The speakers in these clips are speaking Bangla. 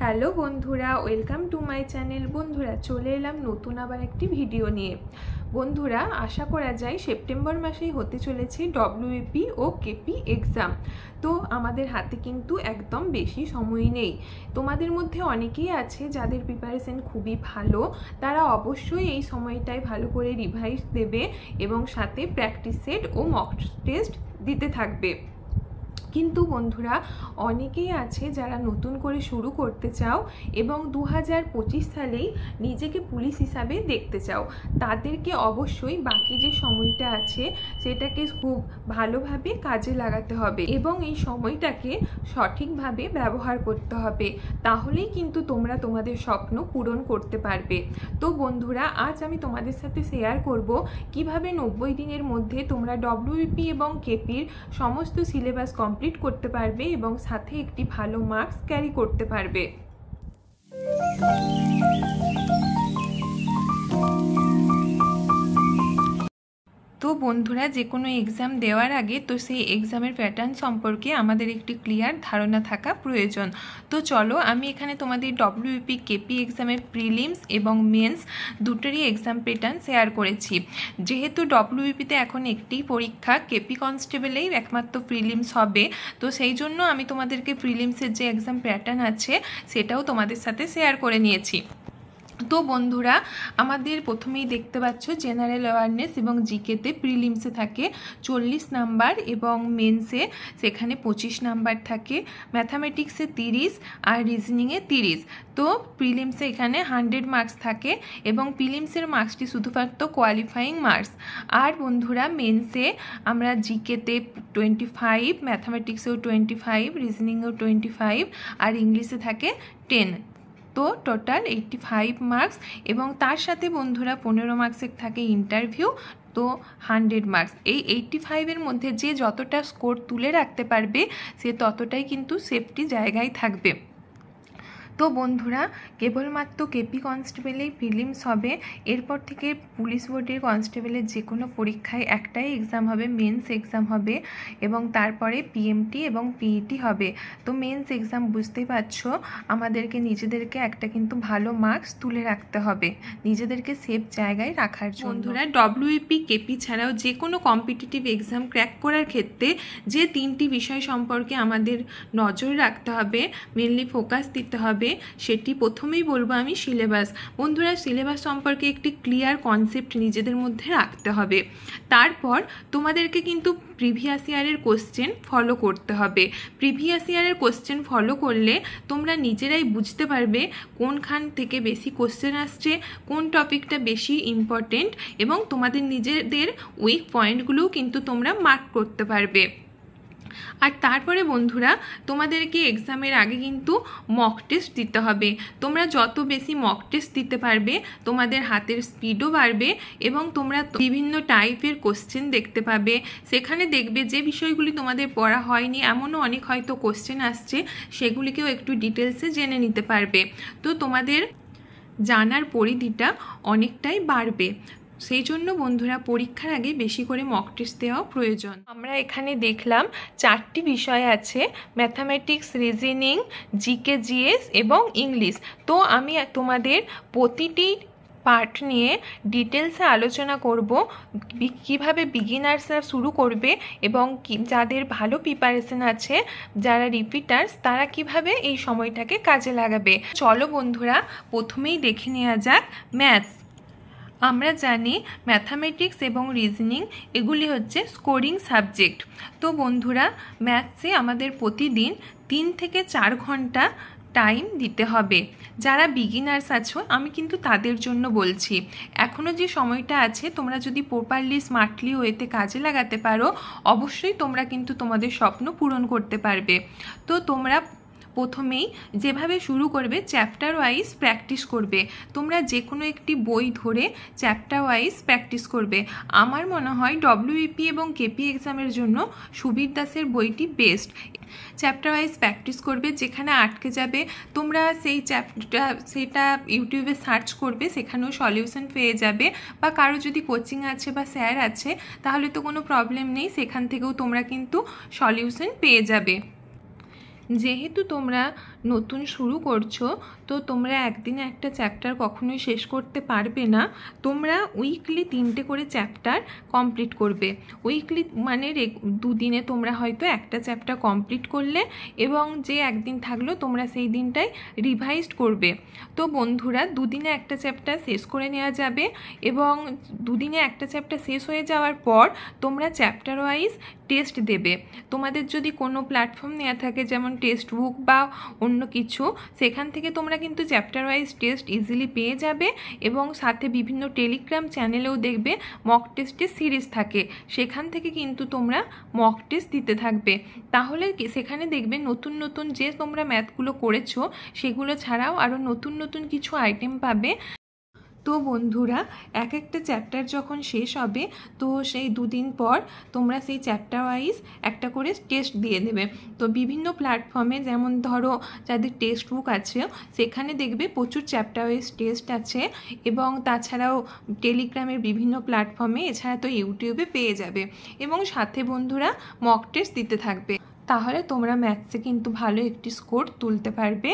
হ্যালো বন্ধুরা, ওয়েলকাম টু মাই চ্যানেল। বন্ধুরা, চলে এলাম নতুন আবার একটি ভিডিও নিয়ে। বন্ধুরা, আশা করা যায় সেপ্টেম্বর মাসেই হতে চলেছে ডব্লিউপি ও কেপি এক্সাম। তো আমাদের হাতে কিন্তু একদম বেশি সময় নেই। তোমাদের মধ্যে অনেকেই আছে যাদের প্রিপারেশন খুবই ভালো, তারা অবশ্যই এই সময়টায় ভালো করে রিভাইজ দেবে এবং সাথে প্র্যাকটিস সেট ও মক টেস্ট দিতে থাকবে। কিন্তু বন্ধুরা, অনেকেই আছে যারা নতুন করে শুরু করতে চাও এবং 2025 সালেই নিজেকে পুলিশ হিসাবে দেখতে চাও। তাদেরকে অবশ্যই বাকি যে সময়টা আছে সেটাকে খুব ভালোভাবে কাজে লাগাতে হবে এবং এই সময়টাকে সঠিকভাবে ব্যবহার করতে হবে। তাহলেই কিন্তু তোমরা তোমাদের স্বপ্ন পূরণ করতে পারবে। তো বন্ধুরা, আজ আমি তোমাদের সাথে শেয়ার করব কিভাবে 90 দিনের মধ্যে তোমরা ডব্লিউপি এবং কেপির সমস্ত সিলেবাস কমপ্লিট করতে পারবে এবং সাথে একটি ভালো মার্কস ক্যারি করতে পারবে। তো বন্ধুরা, যে কোনো এক্সাম দেওয়ার আগে তো সেই এক্সামের প্যাটার্ন সম্পর্কে আমাদের একটি ক্লিয়ার ধারণা থাকা প্রয়োজন। তো চলো, আমি এখানে তোমাদের ডব্লিউপি কেপি এক্সামের প্রিলিমস এবং মেন্স দুটোরই এক্সাম প্যাটার্ন শেয়ার করেছি। যেহেতু ডব্লিউপিতে এখন একটি পরীক্ষা, কেপি কনস্টেবলেই একমাত্র প্রিলিমস হবে, তো সেই জন্য আমি তোমাদেরকে প্রিলিমসের যে এক্সাম প্যাটার্ন আছে সেটাও তোমাদের সাথে শেয়ার করে নিয়েছি। তো বন্ধুরা, আমাদের প্রথমেই দেখতে পাচ্ছ জেনারেল অ্যাওয়ারনেস এবং জিকেতে প্রিলিমসে থাকে 40 নাম্বার এবং মেন্সে সেখানে 25 নাম্বার থাকে, ম্যাথামেটিক্সে 30 আর রিজনিংয়ে 30। তো প্রিলিমসে এখানে 100 মার্কস থাকে এবং প্রিলিমসের মার্কসটি শুধুমাত্র কোয়ালিফাইং মার্কস। আর বন্ধুরা, মেন্সে আমরা জিকেতে 25, ম্যাথামেটিক্সেও 25, রিজনিংয়েও 25 আর ইংলিশে থাকে 10। তো টোটাল 85 মার্কস এবং তার সাথে বন্ধুরা 15 মার্কসের থাকে ইন্টারভিউ। তো 100 মার্কস। এই 85-এর মধ্যে যে যতটা স্কোর তুলে রাখতে পারবে সে ততটাই কিন্তু সেফটি জায়গায় থাকবে। তো বন্ধুরা, কেবলমাত্র কেপি কনস্টেবলেই প্রিলিমস হবে। এরপর থেকে পুলিশ বোর্ডের কনস্টেবলের যে কোনো পরীক্ষায় একটাই এক্সাম হবে, মেন্স এক্সাম হবে এবং তারপরে পিএমটি এবং পিইটি হবে। তো মেন্স এক্সাম বুঝতেই পারছো, আমাদেরকে নিজেদেরকে একটা কিন্তু ভালো মার্কস তুলে রাখতে হবে, নিজেদেরকে সেফ জায়গায় রাখার জন্য। বন্ধুরা, ডব্লিউপি কেপি ছাড়াও যে কোনো কম্পিটিটিভ এক্সাম ক্র্যাক করার ক্ষেত্রে যে 3টি বিষয় সম্পর্কে আমাদের নজর রাখতে হবে, মেনলি ফোকাস দিতে হবে, সেটি প্রথমেই বলবো আমি সিলেবাস। বন্ধুরা, সিলেবাস সম্পর্কে একটি ক্লিয়ার কনসেপ্ট নিজেদের মধ্যে রাখতে হবে। তারপর তোমাদেরকে কিন্তু প্রিভিয়াস ইয়ারের কোশ্চেন ফলো করতে হবে। প্রিভিয়াস ইয়ারের কোশ্চেন ফলো করলে তোমরা নিজেরাই বুঝতে পারবে কোনখান থেকে বেশি কোশ্চেন আসছে, কোন টপিকটা বেশি ইম্পর্টেন্ট এবং তোমাদের নিজেদের উইক পয়েন্টগুলোও কিন্তু তোমরা মার্ক করতে পারবে। আর তারপরে বন্ধুরা, তোমাদেরকে এক্সামের আগে কিন্তু মক টেস্ট দিতে হবে। তোমরা যত বেশি মক টেস্ট দিতে পারবে তোমাদের হাতের স্পিডও বাড়বে এবং তোমরা বিভিন্ন টাইপের কোশ্চেন দেখতে পাবে। সেখানে দেখবে যে বিষয়গুলি তোমাদের পড়া হয়নি এমনও অনেক হয়তো কোশ্চেন আসছে, সেগুলিকেও একটু ডিটেলসে জেনে নিতে পারবে। তো তোমাদের জানার পরিধিটা অনেকটাই বাড়বে। সেই জন্য বন্ধুরা, পরীক্ষার আগে বেশি করে মক টেস্ট দেওয়া প্রয়োজন। আমরা এখানে দেখলাম 4টি বিষয় আছে, ম্যাথামেটিক্স, রিজনিং, জিকে, জিএস এবং ইংলিশ। তো আমি তোমাদের প্রতিটি পার্ট নিয়ে ডিটেলসে আলোচনা করব, কিভাবে বিগিনার্সরা শুরু করবে এবং যাদের ভালো প্রিপারেশন আছে, যারা রিপিটার্স, তারা কিভাবে এই সময়টাকে কাজে লাগাবে। চলো বন্ধুরা, প্রথমেই দেখে নেওয়া যাক ম্যাথস। আমরা জানি ম্যাথামেটিক্স এবং রিজনিং এগুলি হচ্ছে স্কোরিং সাবজেক্ট। তো বন্ধুরা, ম্যাথসে আমাদের প্রতিদিন 3 থেকে 4 ঘন্টা টাইম দিতে হবে। যারা বিগিনার্স আছো আমি কিন্তু তাদের জন্য বলছি, এখনও যে সময়টা আছে তোমরা যদি প্রপারলি স্মার্টলি ওয়েতে কাজে লাগাতে পারো, অবশ্যই তোমরা কিন্তু তোমাদের স্বপ্ন পূরণ করতে পারবে। তো তোমরা প্রথমেই যেভাবে শুরু করবে, চ্যাপ্টার ওয়াইজ প্র্যাকটিস করবে। তোমরা যে কোনো একটি বই ধরে চ্যাপ্টার ওয়াইজ প্র্যাকটিস করবে। আমার মনে হয় ডব্লিউপি এবং কেপি এক্সামের জন্য সুবীর দাসের বইটি বেস্ট। চ্যাপ্টার ওয়াইজ প্র্যাকটিস করবে, যেখানে আটকে যাবে তোমরা সেই সেটা ইউটিউবে সার্চ করবে, সেখানেও সলিউশন পেয়ে যাবে। বা কারো যদি কোচিং আছে বা স্যার আছে তাহলে তো কোনো প্রবলেম নেই, সেখান থেকেও তোমরা কিন্তু সলিউশন পেয়ে যাবে। যেহেতু তোমরা নতুন শুরু করছো তো তোমরা একদিনে একটা চ্যাপ্টার কখনোই শেষ করতে পারবে না। তোমরা উইকলি 3টে করে চ্যাপ্টার কমপ্লিট করবে। উইকলি মানে দুদিনে তোমরা হয়তো একটা চ্যাপ্টার কমপ্লিট করলে এবং যে একদিন থাকলো তোমরা সেই দিনটাই রিভাইজ করবে। তো বন্ধুরা, দুদিনে একটা চ্যাপ্টার শেষ করে নেওয়া যাবে এবং দুদিনে একটা চ্যাপ্টার শেষ হয়ে যাওয়ার পর তোমরা চ্যাপ্টার ওয়াইজ টেস্ট দেবে। তোমাদের যদি কোনো প্ল্যাটফর্ম নেওয়া থাকে যেমন টেক্সট বুক বা অন্য কিছু, সেখান থেকে তোমরা কিন্তু চ্যাপ্টার ওয়াইজ টেস্ট ইজিলি পেয়ে যাবে এবং সাথে বিভিন্ন টেলিগ্রাম চ্যানেলেও দেখবে মক টেস্টের সিরিজ থাকে, সেখান থেকে কিন্তু তোমরা মক টেস্ট দিতে থাকবে। তাহলে সেখানে দেখবে নতুন নতুন যে তোমরা ম্যাথগুলো করেছো সেগুলো ছাড়াও আরও নতুন নতুন কিছু আইটেম পাবে। তো বন্ধুরা, এক একটা চ্যাপ্টার যখন শেষ হবে তো সেই দুদিন পর তোমরা সেই চ্যাপ্টার ওয়াইজ একটা করে টেস্ট দিয়ে দেবে। তো বিভিন্ন প্ল্যাটফর্মে যেমন ধরো যাদের টেক্সট বুক আছে সেখানে দেখবে প্রচুর চ্যাপ্টার ওয়াইজ টেস্ট আছে এবং তাছাড়াও টেলিগ্রামের বিভিন্ন প্ল্যাটফর্মে, এছাড়া তো ইউটিউবে পেয়ে যাবে এবং সাথে বন্ধুরা মক টেস্ট দিতে থাকবে। তাহলে তোমরা ম্যাথসে কিন্তু ভালো একটি স্কোর তুলতে পারবে।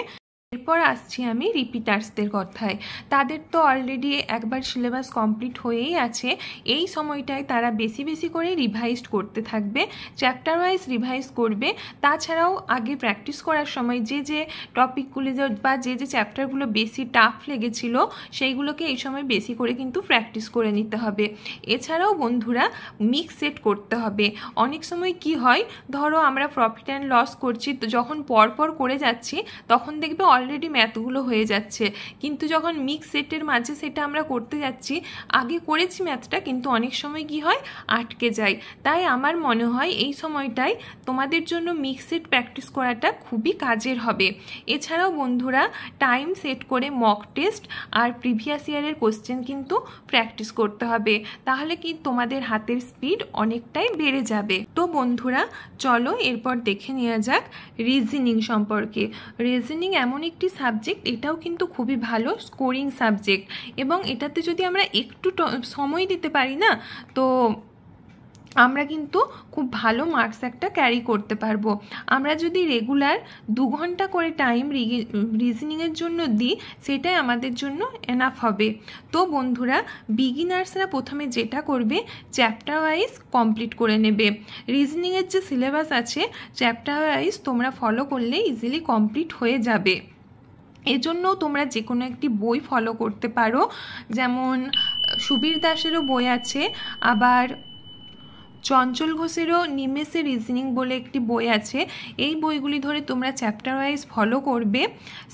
এরপর আসছি আমি রিপিটার্সদের কথায়। তাদের তো অলরেডি একবার সিলেবাস কমপ্লিট হয়েই আছে, এই সময়টায় তারা বেশি বেশি করে রিভাইজ করতে থাকবে, চ্যাপ্টার ওয়াইজ রিভাইজ করবে। তাছাড়াও আগে প্র্যাকটিস করার সময় যে যে টপিকগুলি বা যে যে চ্যাপ্টারগুলো বেশি টাফ লেগেছিল সেইগুলোকে এই সময় বেশি করে কিন্তু প্র্যাকটিস করে নিতে হবে। এছাড়াও বন্ধুরা মিক্স সেট করতে হবে। অনেক সময় কি হয়, ধরো আমরা প্রফিট অ্যান্ড লস করছি, তো যখন পরপর করে যাচ্ছি তখন দেখবে অলরেডি ম্যাথগুলো হয়ে যাচ্ছে, কিন্তু যখন মিক্স সেটের মাঝে সেটা আমরা করতে যাচ্ছি, আগে করেছি ম্যাথটা কিন্তু অনেক সময় কি হয় আটকে যায়। তাই আমার মনে হয় এই সময়টায় তোমাদের জন্য মিক্স সেট প্র্যাকটিস করাটা খুবই কাজের হবে। এছাড়াও বন্ধুরা টাইম সেট করে মক টেস্ট আর প্রিভিয়াস ইয়ারের কোশ্চেন কিন্তু প্র্যাকটিস করতে হবে, তাহলে কি তোমাদের হাতের স্পিড অনেকটাই বেড়ে যাবে। তো বন্ধুরা চলো এরপর দেখে নেওয়া যাক রিজনিং সম্পর্কে। রিজনিং এমন একটি সাবজেক্ট, এটাও কিন্তু খুবই ভালো স্কোরিং সাবজেক্ট এবং এটাতে যদি আমরা একটু সময় দিতে পারি না, তো আমরা কিন্তু খুব ভালো মার্কস একটা ক্যারি করতে পারবো। আমরা যদি রেগুলার 2 ঘন্টা করে টাইম রিজনিংয়ের জন্য দিই, সেটাই আমাদের জন্য এনাফ হবে। তো বন্ধুরা, বিগিনার্সরা প্রথমে যেটা করবে চ্যাপ্টার ওয়াইজ কমপ্লিট করে নেবে। রিজনিংয়ের যে সিলেবাস আছে চ্যাপ্টার ওয়াইজ তোমরা ফলো করলে ইজিলি কমপ্লিট হয়ে যাবে। এজন্য তোমরা যে কোনো একটি বই ফলো করতে পারো, যেমন সুবীর দাসেরও বই আছে, আবার চঞ্চল ঘোষেরও নিমেষে রিজনিং বলে একটি বই আছে। এই বইগুলি ধরে তোমরা চ্যাপ্টার ওয়াইজ ফলো করবে।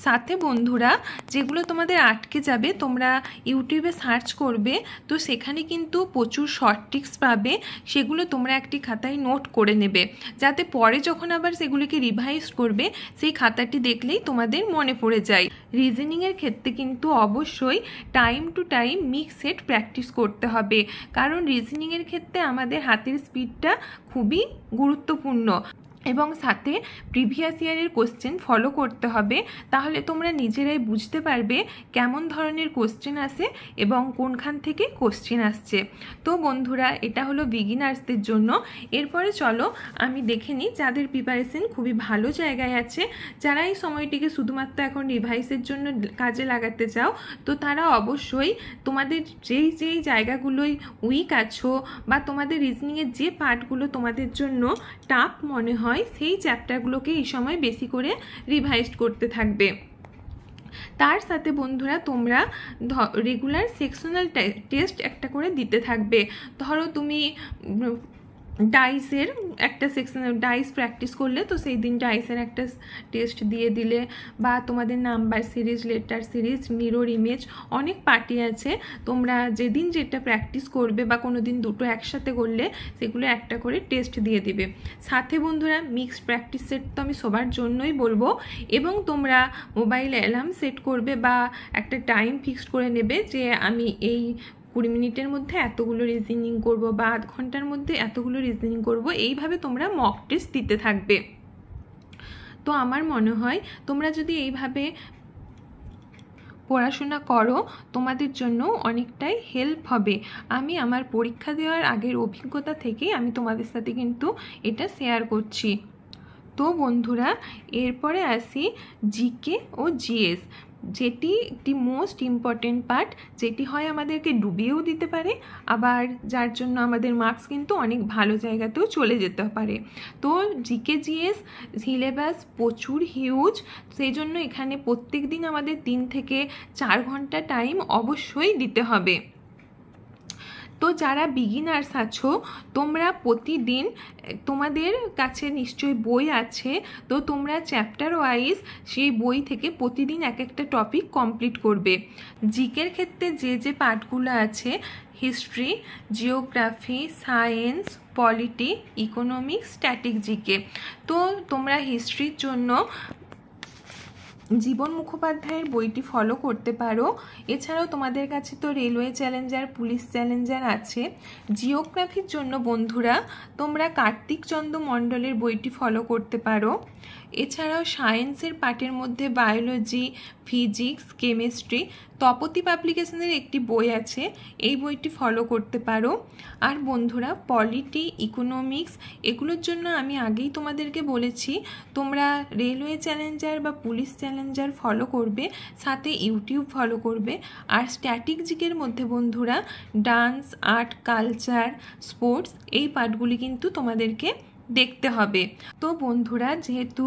সাথে বন্ধুরা যেগুলো তোমাদের আটকে যাবে তোমরা ইউটিউবে সার্চ করবে, তো সেখানে কিন্তু প্রচুর শর্ট ট্রিক্স পাবে, সেগুলো তোমরা একটি খাতায় নোট করে নেবে, যাতে পরে যখন আবার সেগুলিকে রিভাইজ করবে সেই খাতাটি দেখলেই তোমাদের মনে পড়ে যায়। রিজনিংয়ের ক্ষেত্রে কিন্তু অবশ্যই time to time mix set practice করতে হবে, কারণ রিজনিংয়ের ক্ষেত্রে আমাদের হাতের স্পিডটা খুবই গুরুত্বপূর্ণ এবং সাথে প্রিভিয়াস ইয়ারের কোশ্চেন ফলো করতে হবে। তাহলে তোমরা নিজেরাই বুঝতে পারবে কেমন ধরনের কোশ্চেন আসে এবং কোনখান থেকে কোশ্চেন আসছে। তো বন্ধুরা এটা হলো বিগিনার্সদের জন্য। এরপরে চলো আমি দেখে নিই যাদের প্রিপারেশন খুবই ভালো জায়গায় আছে, যারা এই সময়টিকে শুধুমাত্র এখন রিভাইসের জন্য কাজে লাগাতে চাও, তো তারা অবশ্যই তোমাদের যেই যেই জায়গাগুলোই উইক আছো বা তোমাদের রিজনিংয়ের যে পার্টগুলো তোমাদের জন্য টাফ মনে হয় সেই চ্যাপ্টারগুলোকে এই সময় বেশি করে রিভাইজ করতে থাকবে। তার সাথে বন্ধুরা তোমরা রেগুলার সেকশনাল টেস্ট একটা করে দিতে থাকবে। ধরো তুমি ডাইসের একটা সেকশন ডাইস প্র্যাকটিস করলে, তো সেই দিন ডাইসের একটা টেস্ট দিয়ে দিলে, বা তোমাদের number series, letter series, mirror image, অনেক পার্টি আছে, তোমরা যেদিন যেটা প্র্যাকটিস করবে বা কোনো দিন দুটো একসাথে করলে সেগুলো একটা করে টেস্ট দিয়ে দিবে। সাথে বন্ধুরা মিক্সড প্র্যাকটিস সেট তো আমি সবার জন্যই বলবো, এবং তোমরা মোবাইলে অ্যালার্ম সেট করবে বা একটা টাইম ফিক্সড করে নেবে যে আমি এই 20 মিনিটের মধ্যে এতগুলো রিজনিং করব বা আধ ঘন্টার মধ্যে এতগুলো রিজনিং করব, এইভাবে তোমরা মক টেস্ট দিতে থাকবে। তো আমার মনে হয় তোমরা যদি এইভাবে পড়াশোনা করো তোমাদের জন্য অনেকটাই হেল্প হবে। আমি আমার পরীক্ষা দেওয়ার আগের অভিজ্ঞতা থেকে আমি তোমাদের সাথে কিন্তু এটা শেয়ার করছি। তো বন্ধুরা এরপরে আসি জিকে ও জিএস, যেটি একটি মোস্ট ইম্পর্টেন্ট পার্ট, যেটি হয় আমাদেরকে ডুবিয়েও দিতে পারে, আবার যার জন্য আমাদের মার্কস কিন্তু অনেক ভালো জায়গাতেও চলে যেতে পারে। তো জিকে জিএস সিলেবাস প্রচুর হিউজ, সেই জন্য এখানে প্রত্যেক দিন আমাদের 3 থেকে 4 ঘন্টা টাইম অবশ্যই দিতে হবে। তো যারা বিগিনার্স আছো তোমরা প্রতিদিন, তোমাদের কাছে নিশ্চয়ই বই আছে, তো তোমরা চ্যাপ্টার ওয়াইজ সেই বই থেকে প্রতিদিন এক একটা টপিক কমপ্লিট করবে। জিকের ক্ষেত্রে যে পার্টগুলো আছে, history, geography, science, polity, economics, static GK. তো তোমরা হিস্ট্রির জন্য জীবন মুখোপাধ্যায়ের বইটি ফলো করতে পারো। এছাড়াও তোমাদের কাছে তো রেলওয়ে চ্যালেঞ্জার, পুলিশ চ্যালেঞ্জার আছে। জিওগ্রাফির জন্য বন্ধুরা তোমরা কার্তিক চন্দ্র মণ্ডলের বইটি ফলো করতে পারো। এছাড়াও সায়েন্সের পার্টের মধ্যে বায়োলজি, ফিজিক্স, কেমিস্ট্রি, তপতি পাবলিকেশনের একটি বই আছে, এই বইটি ফলো করতে পারো। আর বন্ধুরা পলিটি, ইকোনমিক্স এগুলোর জন্য আমি আগেই তোমাদেরকে বলেছি তোমরা রেলওয়ে চ্যালেঞ্জার বা পুলিশ চ্যালেঞ্জার ফলো করবে, সাথে ইউটিউব ফলো করবে। আর স্ট্যাটিক জিকের মধ্যে বন্ধুরা ডান্স, আর্ট, কালচার, স্পোর্টস এই পার্টগুলি কিন্তু তোমাদেরকে দেখতে হবে। তো বন্ধুরা যেহেতু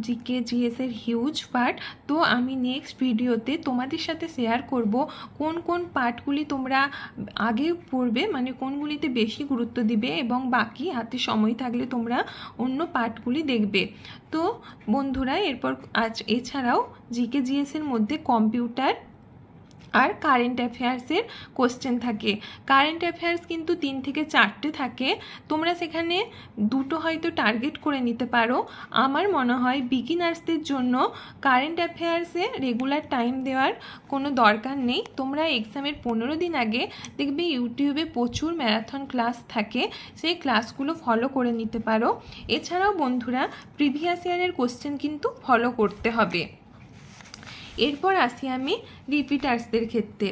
জিকে জিএসের হিউজ পার্ট, তো আমি নেক্সট ভিডিওতে তোমাদের সাথে শেয়ার করব কোন কোন পার্টগুলি তোমরা আগে পড়বে, মানে কোনগুলিতে বেশি গুরুত্ব দিবে, এবং বাকি হাতে সময় থাকলে তোমরা অন্য পার্টগুলি দেখবে। তো বন্ধুরা এরপর এছাড়াও জিকে জিএসের মধ্যে কম্পিউটার আর কারেন্ট অ্যাফেয়ার্সের কোশ্চেন থাকে। কারেন্ট অ্যাফেয়ার্স কিন্তু 3 থেকে 4টে থাকে, তোমরা সেখানে 2টো হয়তো টার্গেট করে নিতে পারো। আমার মনে হয় বিগিনার্সদের জন্য কারেন্ট অ্যাফেয়ার্সে রেগুলার টাইম দেওয়ার কোনো দরকার নেই। তোমরা এক্সামের 15 দিন আগে দেখবে ইউটিউবে প্রচুর ম্যারাথন ক্লাস থাকে, সেই ক্লাসগুলো ফলো করে নিতে পারো। এছাড়াও বন্ধুরা প্রিভিয়াস ইয়ারের কোশ্চেন কিন্তু ফলো করতে হবে। এরপর আসি আমি রিপিটার্সদের ক্ষেত্রে।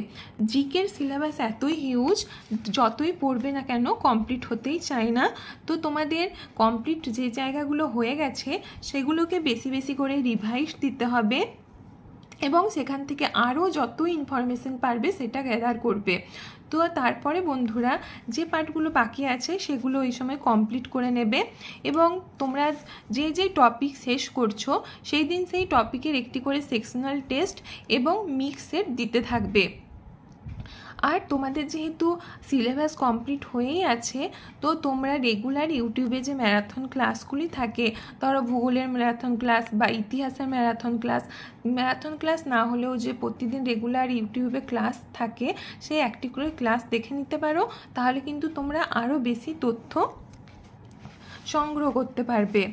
জিকের সিলেবাস এতই হিউজ, যতই পড়বে না কেন কমপ্লিট হতেই চায় না। তো তোমাদের কমপ্লিট যে জায়গাগুলো হয়ে গেছে সেগুলোকে বেশি বেশি করে রিভাইজ দিতে হবে, এবং সেখান থেকে আরও যত ইনফরমেশন পারবে সেটা গ্যাদার করবে। তো তারপরে বন্ধুরা যে পার্টগুলো বাকি আছে সেগুলো ওই সময় কমপ্লিট করে নেবে, এবং তোমরা যে টপিক শেষ করছো সেই দিন সেই টপিকের একটি করে সেকশনাল টেস্ট এবং মিক্স সেট দিতে থাকবে। আর তোমাদের যেহেতু সিলেবাস কমপ্লিট হয়েই আছে, তো তোমরা রেগুলার ইউটিউবে যে ম্যারাথন ক্লাসগুলি থাকে, ধরো ভূগোলের ম্যারাথন ক্লাস বা ইতিহাসের ম্যারাথন ক্লাস না হলেও যে প্রতিদিন রেগুলার ইউটিউবে ক্লাস থাকে সেই একটি করে ক্লাস দেখে নিতে পারো, তাহলে কিন্তু তোমরা আরও বেশি তথ্য সংগ্রহ করতে পারবে।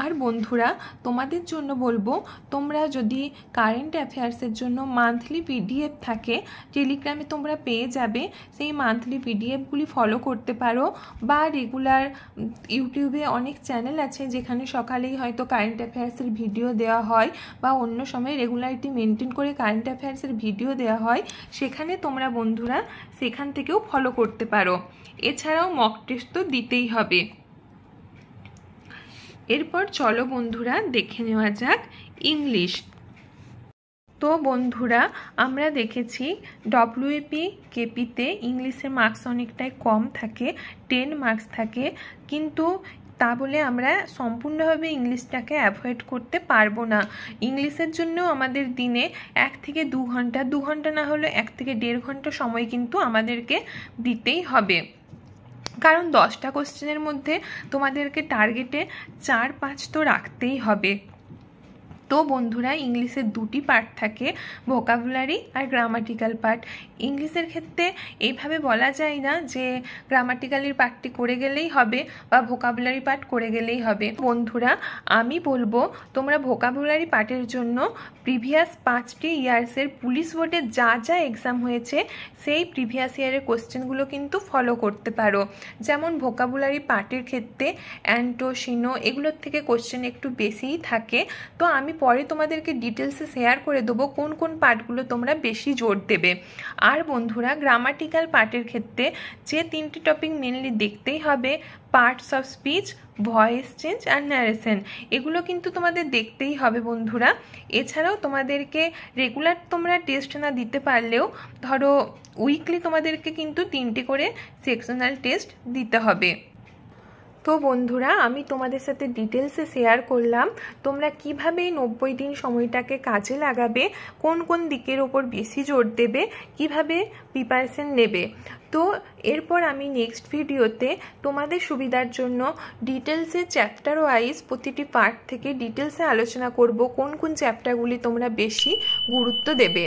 আর বন্ধুরা তোমাদের জন্য বলবো, তোমরা যদি কারেন্ট অ্যাফেয়ার্সের জন্য মান্থলি পিডিএফ থাকে টেলিগ্রামে তোমরা পেয়ে যাবে, সেই মান্থলি পিডিএফগুলি ফলো করতে পারো। বা রেগুলার ইউটিউবে অনেক চ্যানেল আছে যেখানে সকালেই হয়তো কারেন্ট অ্যাফেয়ার্সের ভিডিও দেওয়া হয়, বা অন্য সময় রেগুলারিটি মেনটেন করে কারেন্ট অ্যাফেয়ার্সের ভিডিও দেওয়া হয়, সেখানে তোমরা বন্ধুরা সেখান থেকেও ফলো করতে পারো। এছাড়াও মক টেস্ট তো দিতেই হবে। এরপর চলো বন্ধুরা দেখে নেওয়া যাক ইংলিশ। তো বন্ধুরা আমরা দেখেছি ডব্লিউপি কেপিতে ইংলিশের মার্কস অনেকটাই কম থাকে, 10 মার্কস থাকে, কিন্তু তা বলে আমরা সম্পূর্ণভাবে ইংলিশটাকে অ্যাভয়েড করতে পারবো না। ইংলিশের জন্য আমাদের দিনে 1 থেকে 2 ঘন্টা, 2 ঘন্টা না হলে 1 থেকে 1.5 ঘন্টা সময় কিন্তু আমাদেরকে দিতেই হবে, কারণ 10টা কোশ্চেনের মধ্যে তোমাদেরকে টার্গেটে 4-5 তো রাখতেই হবে। তো বন্ধুরা ইংলিশের 2টি পার্ট থাকে, ভোকাবুলারি আর গ্রামাটিক্যাল পার্ট। ইংলিশের ক্ষেত্রে এইভাবে বলা যায় না যে গ্রামাটিক্যালের পার্টটি করে গেলেই হবে বা ভোকাবুলারি পার্ট করে গেলেই হবে। বন্ধুরা আমি বলবো তোমরা ভোকাবুলারি পার্টের জন্য প্রিভিয়াস 5টি ইয়ার্সের পুলিশ বোর্ডে যা যা এক্সাম হয়েছে সেই প্রিভিয়াস ইয়ারের কোশ্চেনগুলো কিন্তু ফলো করতে পারো। যেমন ভোকাবুলারি পার্টের ক্ষেত্রে অ্যান্টোসিনো এগুলোর থেকে কোশ্চেন একটু বেশিই থাকে, তো আমি পরে তোমাদেরকে ডিটেলসে শেয়ার করে দেবো কোন কোন পার্টগুলো তোমরা বেশি জোর দেবে। আর বন্ধুরা গ্রামাটিক্যাল পার্টের ক্ষেত্রে যে 3টি টপিক মেনলি দেখতেই হবে, parts of speech, voice change আর ন্যারেশন, এগুলো কিন্তু তোমাদের দেখতেই হবে বন্ধুরা। এছাড়াও তোমাদেরকে রেগুলার তোমরা টেস্ট না দিতে পারলেও ধরো উইকলি তোমাদেরকে কিন্তু 3টি করে সেকশনাল টেস্ট দিতে হবে। তো বন্ধুরা আমি তোমাদের সাথে ডিটেলসে শেয়ার করলাম তোমরা কিভাবে এই 90 দিন সময়টাকে কাজে লাগাবে, কোন কোন দিকের ওপর বেশি জোর দেবে, কিভাবে প্রিপারেশন নেবে। তো এরপর আমি নেক্সট ভিডিওতে তোমাদের সুবিধার জন্য ডিটেলসে চ্যাপ্টার ওয়াইজ প্রতিটি পার্ট থেকে ডিটেলসে আলোচনা করব কোন কোন চ্যাপ্টারগুলি তোমরা বেশি গুরুত্ব দেবে।